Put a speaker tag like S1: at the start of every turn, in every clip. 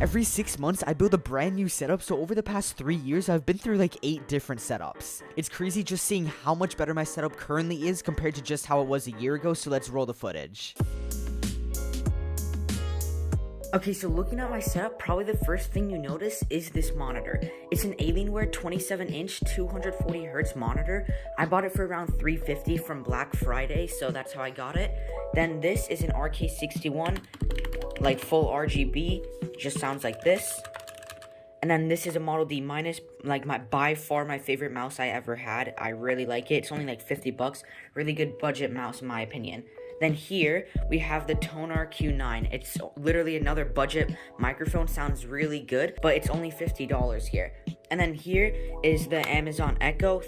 S1: Every 6 months, I build a brand new setup, so over the past 3 years, I've been through like 8 different setups. It's crazy just seeing how much better my setup currently is compared to just how it was a year ago, so let's roll the footage. Okay, so looking at my setup, probably the first thing you notice is this monitor. It's an Alienware 27-inch 240Hz monitor. I bought it for around $350 from Black Friday, so that's how I got it. Then this is an RK61, like full RGB, just sounds like this. And then this is a Model D minus, like by far my favorite mouse I ever had. I really like it. It's only like $50, really good budget mouse in my opinion. Then here, we have the Tonar Q9. It's literally another budget microphone, sounds really good, but it's only $50 here. And then here is the Amazon Echo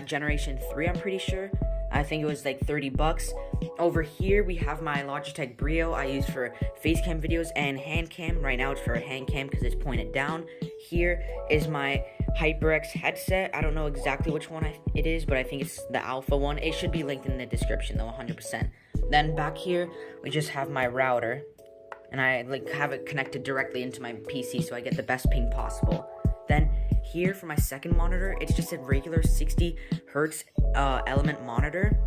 S1: Generation 3, I'm pretty sure. I think it was like $30. Over here, we have my Logitech Brio I use for face cam videos and hand cam. Right now, it's for a hand cam because it's pointed down. Here is my HyperX headset. I don't know exactly which one it is, but I think it's the alpha one. It should be linked in the description though, 100%. Then back here, we just have my router, and I have it connected directly into my PC so I get the best ping possible. Then here for my second monitor, it's just a regular 60 Hz Element monitor,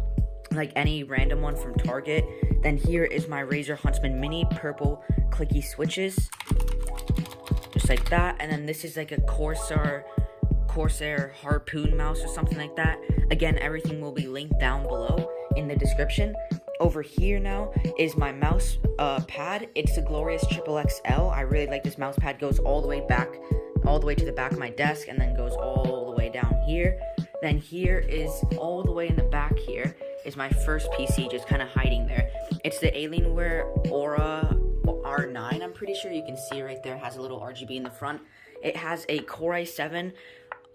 S1: like any random one from Target. Then here is my Razer Huntsman Mini purple clicky switches, just like that. And then this is like a Corsair Harpoon mouse or something like that. Again, everything will be linked down below in the description. Over here now is my mouse pad. It's the Glorious XXL. I really like this mouse pad. Goes all the way to the back of my desk and then goes all the way down here. Then here is all the way in the back here is my first PC, just kind of hiding there. It's the Alienware Aura R9. I'm pretty sure you can see it right there. It has a little RGB in the front. It has a Core i7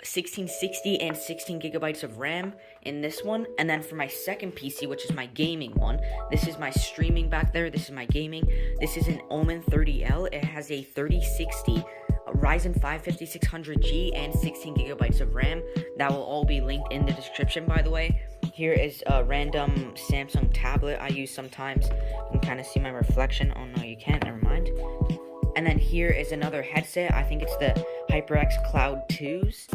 S1: 1660 and 16 gigabytes of RAM in this one. And then for my second PC, which is my gaming one, this is my streaming back there. This is my gaming. This is an Omen 30L. It has a 3060 Ryzen 5 5600G and 16 gigabytes of RAM. That will all be linked in the description, by the way. Here is a random Samsung tablet I use sometimes. You can kind of see my reflection. Oh no, you can't, never mind. And then here is another headset. I think it's the HyperX Cloud 2s.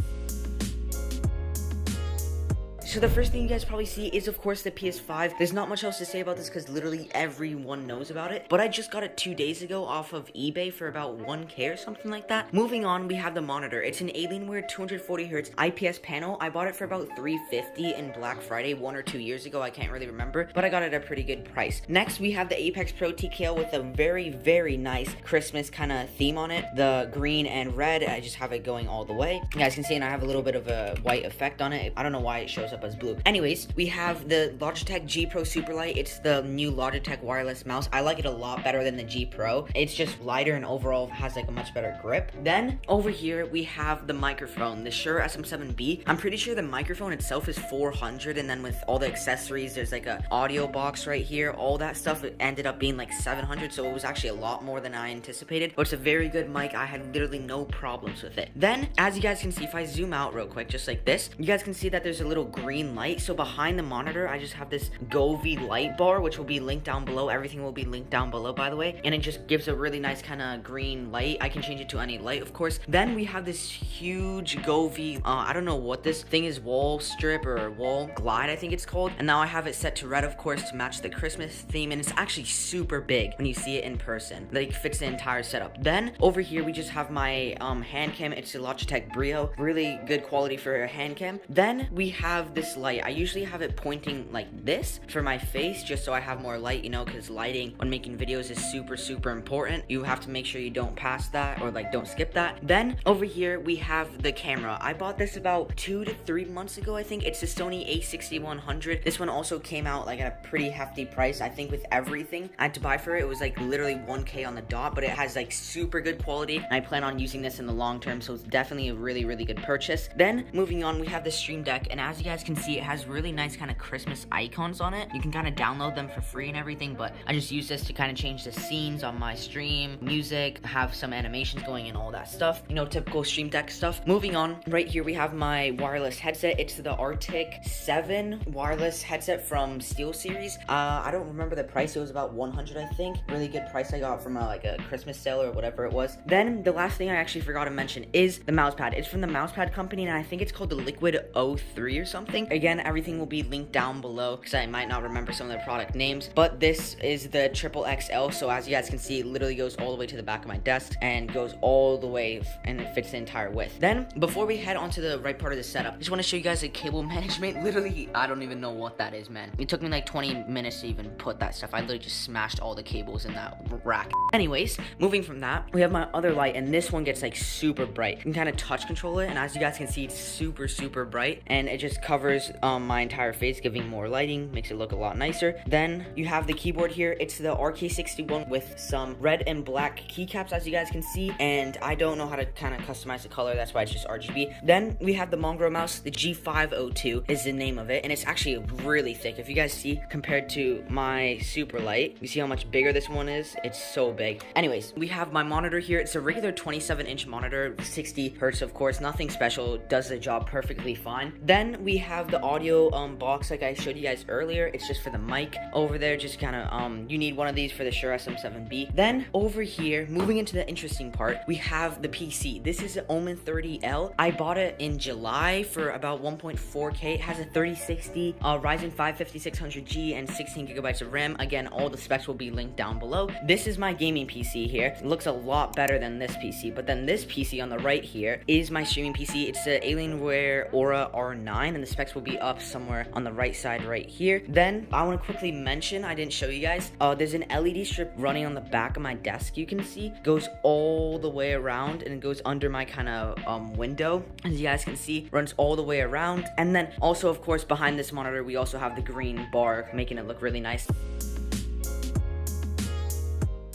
S1: So the first thing you guys probably see is, of course, the PS5. There's not much else to say about this because literally everyone knows about it. But I just got it 2 days ago off of eBay for about 1K or something like that. Moving on, we have the monitor. It's an Alienware 240Hz IPS panel. I bought it for about $350 in Black Friday 1 or 2 years ago. I can't really remember, but I got it at a pretty good price. Next, we have the Apex Pro TKL with a very, very nice Christmas kind of theme on it. The green and red, I just have it going all the way. You guys can see, and I have a little bit of a white effect on it. I don't know why it shows up as blue. Anyways, we have the Logitech G Pro Superlight. It's the new Logitech wireless mouse. I like it a lot better than the G Pro. It's just lighter and overall has like a much better grip. Then over here we have the microphone, the Shure SM7B. I'm pretty sure the microphone itself is $400, and then with all the accessories, there's like a audio box right here. All that stuff, it ended up being like $700, so it was actually a lot more than I anticipated. But it's a very good mic. I had literally no problems with it. Then, as you guys can see, if I zoom out real quick, just like this, you guys can see that there's a little green light. So behind the monitor, I just have this Govee light bar, which will be linked down below. Everything will be linked down below, by the way. And it just gives a really nice kind of green light. I can change it to any light, of course. Then we have this huge Govee, I don't know what this thing is, wall strip or wall glide, I think it's called. And now I have it set to red, of course, to match the Christmas theme. And it's actually super big when you see it in person. Like, fits the entire setup. Then over here, we just have my hand cam. It's a Logitech Brio. Really good quality for a hand cam. Then we have this light. I usually have it pointing like this for my face, just so I have more light, you know, because lighting when making videos is super, super important. You have to make sure you don't pass that or like don't skip that. Then over here, we have the camera. I bought this about 2 to 3 months ago, I think. It's the Sony a6100. This one also came out like at a pretty hefty price. I think with everything I had to buy for it, it was like literally 1K on the dot, but it has like super good quality. And I plan on using this in the long term, so it's definitely a really, really good purchase. Then moving on, we have the Stream Deck, and as you guys can can see, it has really nice kind of Christmas icons on it. You can kind of download them for free and everything, but I just use this to kind of change the scenes on my stream, music, have some animations going and all that stuff. You know, typical Stream Deck stuff. Moving on, right here we have my wireless headset. It's the Arctic 7 wireless headset from SteelSeries. I don't remember the price. It was about $100, I think. Really good price I got from like a Christmas sale or whatever it was. Then the last thing I actually forgot to mention is the mouse pad. It's from the mousepad company, and I think it's called the Liquid 03 or something. Again, everything will be linked down below because I might not remember some of the product names, but this is the triple XL. So as you guys can see, it literally goes all the way to the back of my desk and goes all the way and it fits the entire width. Then before we head on to the right part of the setup, I just want to show you guys the cable management. Literally, I don't even know what that is, man. It took me like 20 minutes to even put that stuff. I literally just smashed all the cables in that rack. Anyways, moving from that, we have my other light, and this one gets like super bright. You can kind of touch control it, and as you guys can see, it's super bright, and it just covers my entire face, giving more lighting, makes it look a lot nicer. Then you have the keyboard here. It's the RK61 with some red and black keycaps, as you guys can see, and I don't know how to kind of customize the color, that's why it's just RGB. Then we have the Mongrel mouse. The G502 is the name of it, and it's actually really thick. If you guys see, compared to my super light, you see how much bigger this one is? It's so big. Anyways, we have my monitor here. It's a regular 27-inch monitor, 60 hertz, of course, nothing special, does the job perfectly fine. Then we have the audio box like I showed you guys earlier. It's just for the mic over there, just kind of you need one of these for the Shure SM7B. Then over here, moving into the interesting part, we have the PC. This is an Omen 30L. I bought it in July for about 1.4K. It has a 3060 Ryzen 5 5600G and 16 gigabytes of RAM. Again, all the specs will be linked down below. This is my gaming PC here. It looks a lot better than this PC, but then this PC on the right here is my streaming PC. It's the Alienware Aura R9, and the specs will be up somewhere on the right side right here. Then I want to quickly mention, I didn't show you guys, there's an LED strip running on the back of my desk. You can see goes all the way around, and it goes under my kind of window, as you guys can see, runs all the way around. And then also, of course, behind this monitor we also have the green bar, making it look really nice.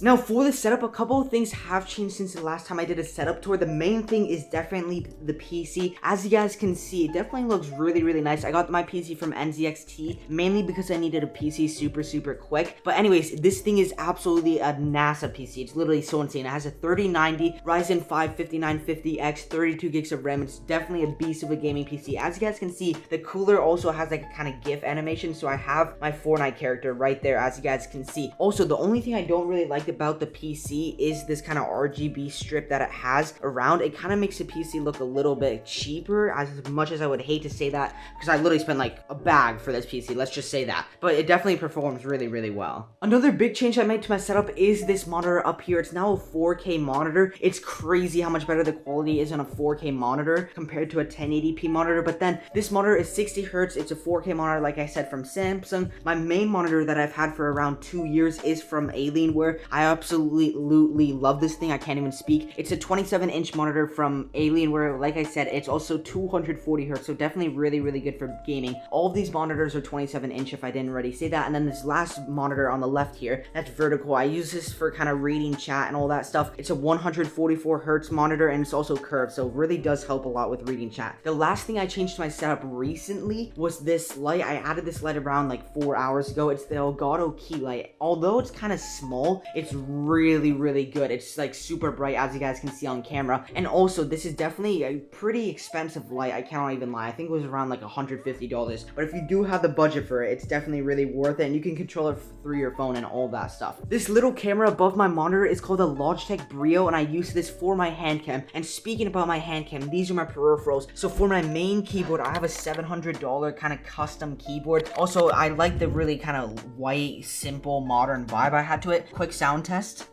S1: Now for the setup, a couple of things have changed since the last time I did a setup tour. The main thing is definitely the PC. As you guys can see, it definitely looks really nice. I got my PC from NZXT mainly because I needed a PC super quick. But anyways, this thing is absolutely a NASA PC. It's literally so insane. It has a 3090 Ryzen 5 5950X, 32 gigs of RAM. It's definitely a beast of a gaming PC. As you guys can see, the cooler also has like a kind of GIF animation. So I have my Fortnite character right there, as you guys can see. Also, the only thing I don't really like about the PC is this kind of RGB strip that it has around. It kind of makes the PC look a little bit cheaper, as much as I would hate to say that, because I literally spent like a bag for this PC, let's just say that. But it definitely performs really well. Another big change I made to my setup is this monitor up here. It's now a 4K monitor. It's crazy how much better the quality is on a 4K monitor compared to a 1080p monitor. But then this monitor is 60 hertz. It's a 4K monitor, like I said, from Samsung. My main monitor that I've had for around 2 years is from Alienware. I absolutely love this thing. I can't even speak. It's a 27-inch monitor from Alienware. Like I said, it's also 240 hertz, so definitely really good for gaming. All of these monitors are 27-inch, if I didn't already say that. And then this last monitor on the left here, that's vertical. I use this for kind of reading chat and all that stuff. It's a 144 hertz monitor, and it's also curved, so it really does help a lot with reading chat. The last thing I changed to my setup recently was this light. I added this light around like 4 hours ago. It's the Elgato key light. Although it's kind of small, it's really good. It's like super bright, as you guys can see on camera. And also, this is definitely a pretty expensive light. I cannot even lie. I think it was around like $150. But if you do have the budget for it, it's definitely really worth it, and you can control it through your phone and all that stuff. This little camera above my monitor is called a Logitech Brio, and I use this for my hand cam. And speaking about my hand cam, these are my peripherals. So for my main keyboard, I have a $700 kind of custom keyboard. Also, I like the really kind of white, simple, modern vibe I had to it. Quick sound test.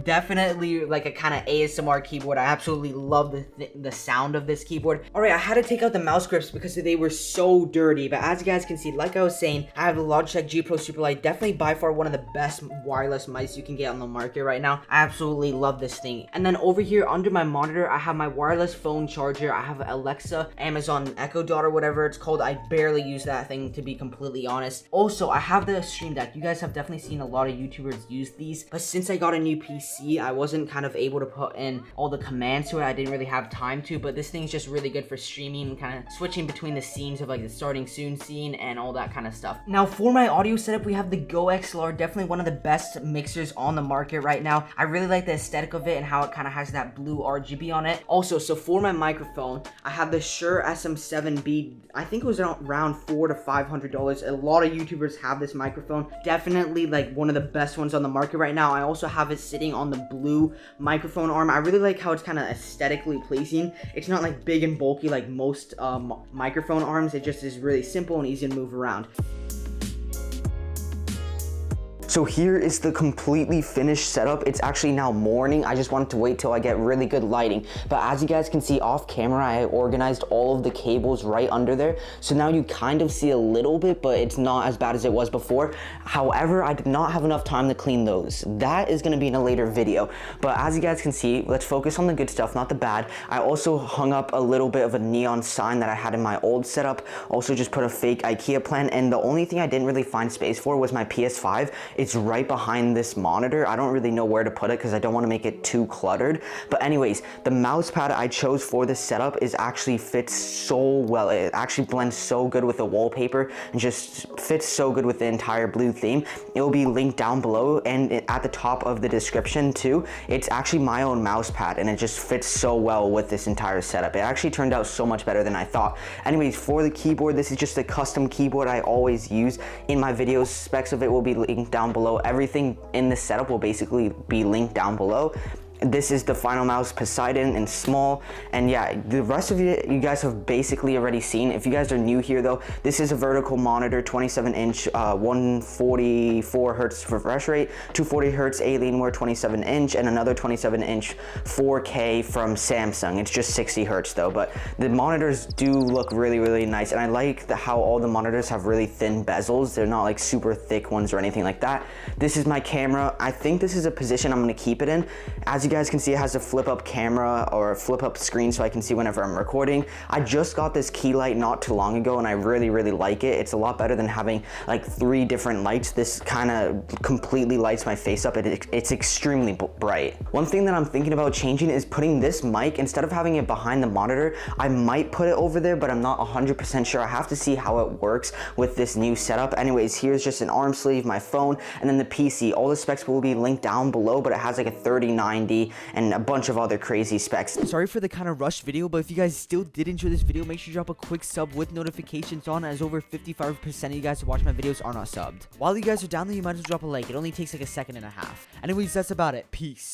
S1: Definitely like a kind of ASMR keyboard. I absolutely love the sound of this keyboard. Alright, I had to take out the mouse grips because they were so dirty, but as you guys can see, like I was saying, I have the Logitech G Pro Superlight. Definitely by far one of the best wireless mice you can get on the market right now. I absolutely love this thing. And then over here under my monitor, I have my wireless phone charger. I have Alexa, Amazon Echo Dot or whatever it's called. I barely use that thing, to be completely honest. Also, I have the Stream Deck. You guys have definitely seen a lot of YouTubers use these, but since I got a new PC, PC, I wasn't kind of able to put in all the commands to it. I didn't really have time to, but this thing's just really good for streaming and kind of switching between the scenes of like the starting soon scene and all that kind of stuff. Now for my audio setup, we have the Go XLR, definitely one of the best mixers on the market right now. I really like the aesthetic of it and how it kind of has that blue RGB on it. Also, so for my microphone, I have the Shure SM7B. I think it was around $400 to $500. A lot of YouTubers have this microphone. Definitely like one of the best ones on the market right now. I also have it sitting on the blue microphone arm. I really like how it's kind of aesthetically pleasing. It's not like big and bulky like most microphone arms. It just is really simple and easy to move around. So here is the completely finished setup. It's actually now morning. I just wanted to wait till I get really good lighting. But as you guys can see off camera, I organized all of the cables right under there. So now you kind of see a little bit, but it's not as bad as it was before. However, I did not have enough time to clean those. That is gonna be in a later video. But as you guys can see, let's focus on the good stuff, not the bad. I also hung up a little bit of a neon sign that I had in my old setup. Also just put a fake IKEA plant, and the only thing I didn't really find space for was my PS5. It's right behind this monitor. I don't really know where to put it because I don't want to make it too cluttered. But anyways, the mouse pad I chose for this setup is actually fits so well. It actually blends so good with the wallpaper and just fits so good with the entire blue theme. It will be linked down below and at the top of the description too. It's actually my own mouse pad and it just fits so well with this entire setup. It actually turned out so much better than I thought. Anyways, for the keyboard, this is just a custom keyboard I always use in my videos. Specs of it will be linked down below. Everything in this setup will basically be linked down below. This is the Final Mouse Poseidon in small, and yeah, the rest of it you guys have basically already seen. If you guys are new here though, this is a vertical monitor, 27-inch, 144 hertz refresh rate, 240 hertz Alienware 27-inch, and another 27-inch 4K from Samsung. It's just 60 hertz though, but the monitors do look really nice, and I like how all the monitors have really thin bezels. They're not like super thick ones or anything like that. This is my camera. I think this is a position I'm going to keep it in. As you guys can see, it has a flip up camera or a flip up screen so I can see whenever I'm recording. I just got this key light not too long ago and I really like it. It's a lot better than having like 3 different lights. This kind of completely lights my face up. It's extremely bright. One thing that I'm thinking about changing is putting this mic, instead of having it behind the monitor, I might put it over there, but I'm not 100% sure. I have to see how it works with this new setup. Anyways, here's just an arm sleeve, my phone, and then the PC. All the specs will be linked down below, but it has like a 3090 and a bunch of other crazy specs.
S2: Sorry for the kind of rushed video, but if you guys still did enjoy this video, make sure you drop a quick sub with notifications on, as over 55% of you guys who watch my videos are not subbed. While you guys are down there, you might as well drop a like. It only takes like a second and a half. Anyways, that's about it. Peace.